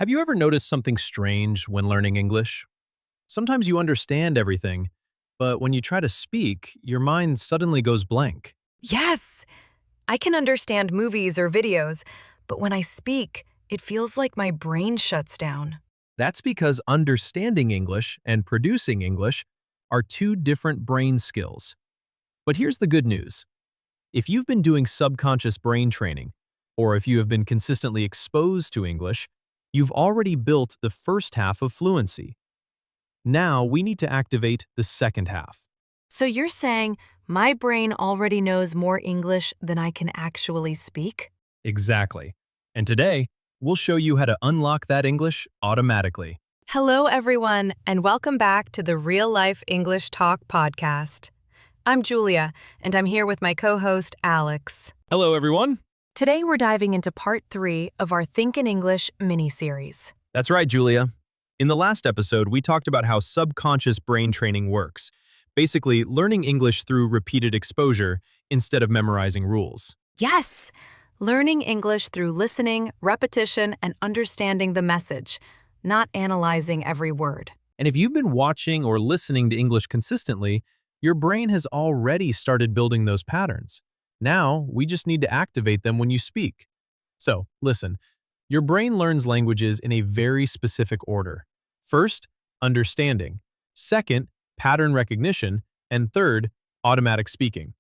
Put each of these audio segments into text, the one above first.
Have you ever noticed something strange when learning English? Sometimes you understand everything, but when you try to speak, your mind suddenly goes blank. Yes, I can understand movies or videos, but when I speak, it feels like my brain shuts down. That's because understanding English and producing English are two different brain skills. But here's the good news. If you've been doing subconscious brain training, or if you have been consistently exposed to English, you've already built the first half of fluency. Now we need to activate the second half. So you're saying my brain already knows more English than I can actually speak? Exactly. And today, we'll show you how to unlock that English automatically. Hello, everyone, and welcome back to the Real Life English Talk podcast. I'm Julia, and I'm here with my co-host, Alex. Hello, everyone. Today, we're diving into part 3 of our Think in English mini-series. That's right, Julia. In the last episode, we talked about how subconscious brain training works. Basically, learning English through repeated exposure instead of memorizing rules. Yes! Learning English through listening, repetition, and understanding the message, not analyzing every word. And if you've been watching or listening to English consistently, your brain has already started building those patterns. Now, we just need to activate them when you speak. So, listen, your brain learns languages in a very specific order. First, understanding. Second, pattern recognition. And third, automatic speaking.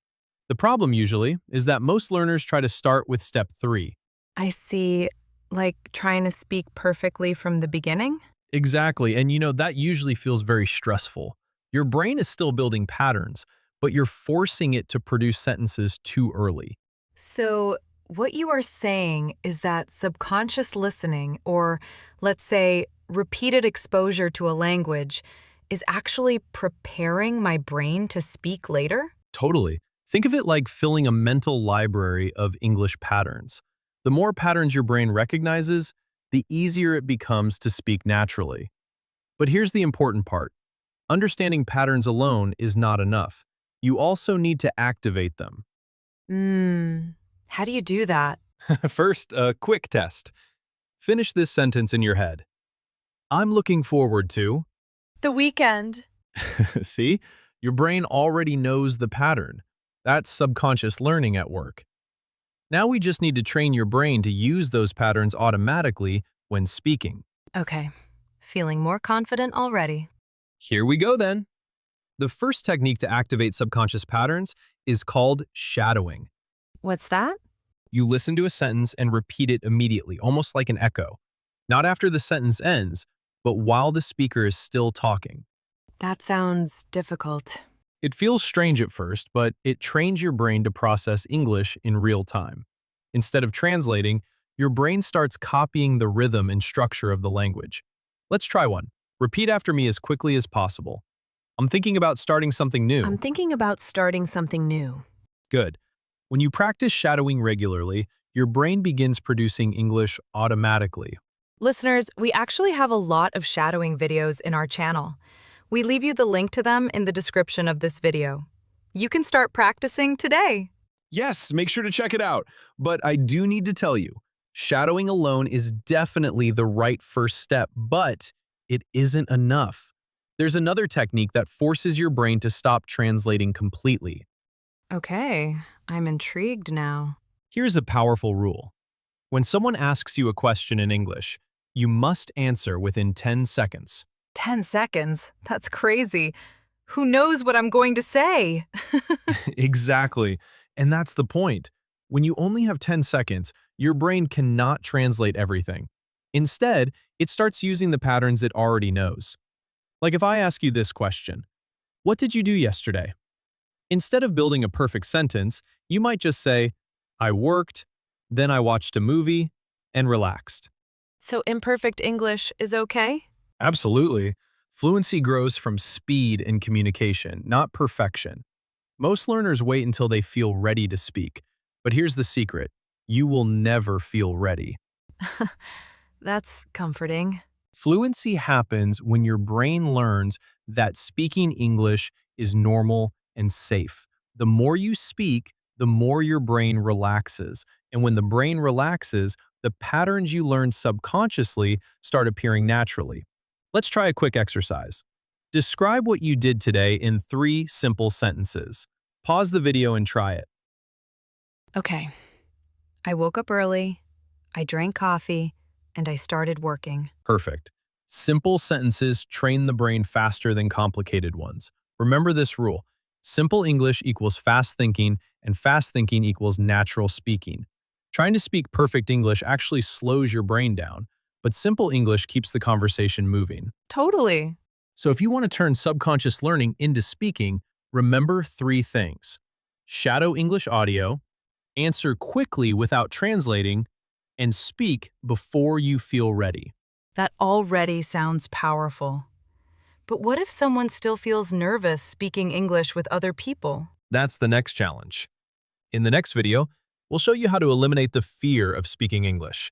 The problem usually is that most learners try to start with step 3. I see, like trying to speak perfectly from the beginning? Exactly, and that usually feels very stressful. Your brain is still building patterns, but you're forcing it to produce sentences too early. So, what you are saying is that subconscious listening, or let's say repeated exposure to a language, is actually preparing my brain to speak later? Totally. Think of it like filling a mental library of English patterns. The more patterns your brain recognizes, the easier it becomes to speak naturally. But here's the important part. Understanding patterns alone is not enough. You also need to activate them. How do you do that? First, a quick test. Finish this sentence in your head. I'm looking forward to. The weekend. See? Your brain already knows the pattern. That's subconscious learning at work. Now we just need to train your brain to use those patterns automatically when speaking. Okay, feeling more confident already. Here we go then. The first technique to activate subconscious patterns is called shadowing. What's that? You listen to a sentence and repeat it immediately, almost like an echo. Not after the sentence ends, but while the speaker is still talking. That sounds difficult. It feels strange at first, but it trains your brain to process English in real time. Instead of translating, your brain starts copying the rhythm and structure of the language. Let's try one. Repeat after me as quickly as possible. I'm thinking about starting something new. I'm thinking about starting something new. Good. When you practice shadowing regularly, your brain begins producing English automatically. Listeners, we actually have a lot of shadowing videos in our channel. We leave you the link to them in the description of this video. You can start practicing today. Yes, make sure to check it out. But I do need to tell you, shadowing alone is definitely the right first step, but it isn't enough. There's another technique that forces your brain to stop translating completely. Okay, I'm intrigued now. Here's a powerful rule. When someone asks you a question in English, you must answer within 10 seconds. 10 seconds? That's crazy. Who knows what I'm going to say? Exactly. And that's the point. When you only have 10 seconds, your brain cannot translate everything. Instead, it starts using the patterns it already knows. Like if I ask you this question, what did you do yesterday? Instead of building a perfect sentence, you might just say, I worked, then I watched a movie, and relaxed. So imperfect English is okay? Absolutely. Fluency grows from speed in communication, not perfection. Most learners wait until they feel ready to speak. But here's the secret. You will never feel ready. That's comforting. Fluency happens when your brain learns that speaking English is normal and safe. The more you speak, the more your brain relaxes. And when the brain relaxes, the patterns you learned subconsciously start appearing naturally. Let's try a quick exercise. Describe what you did today in 3 simple sentences. Pause the video and try it. Okay. I woke up early, I drank coffee, and I started working. Perfect. Simple sentences train the brain faster than complicated ones. Remember this rule. Simple English equals fast thinking, and fast thinking equals natural speaking. Trying to speak perfect English actually slows your brain down, but simple English keeps the conversation moving. Totally. So if you want to turn subconscious learning into speaking, remember 3 things. Shadow English audio, answer quickly without translating, and speak before you feel ready. That already sounds powerful. But what if someone still feels nervous speaking English with other people? That's the next challenge. In the next video, we'll show you how to eliminate the fear of speaking English,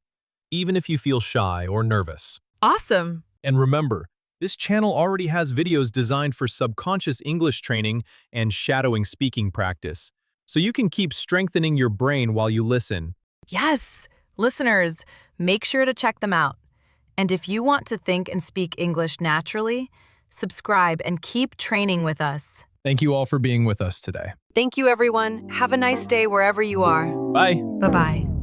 even if you feel shy or nervous. Awesome. And remember, this channel already has videos designed for subconscious English training and shadowing speaking practice, so you can keep strengthening your brain while you listen. Yes! Listeners, make sure to check them out. And if you want to think and speak English naturally, subscribe and keep training with us. Thank you all for being with us today. Thank you, everyone. Have a nice day wherever you are. Bye. Bye-bye.